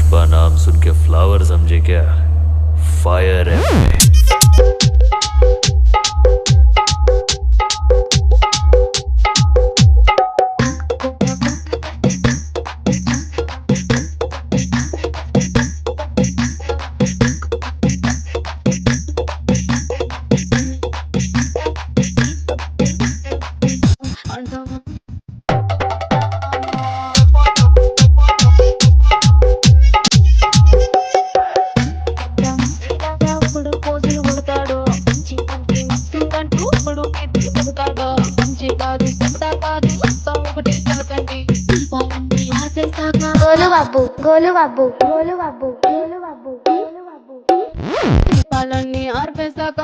पुष्पा नाम सुन के फ्लावर समझे क्या? फायर है मैं। గోలు బాబు గోలు బాబు గోలు బాబు గోలు బాబు గోలు బాబు వాళ్ళని ఆర్పేశాక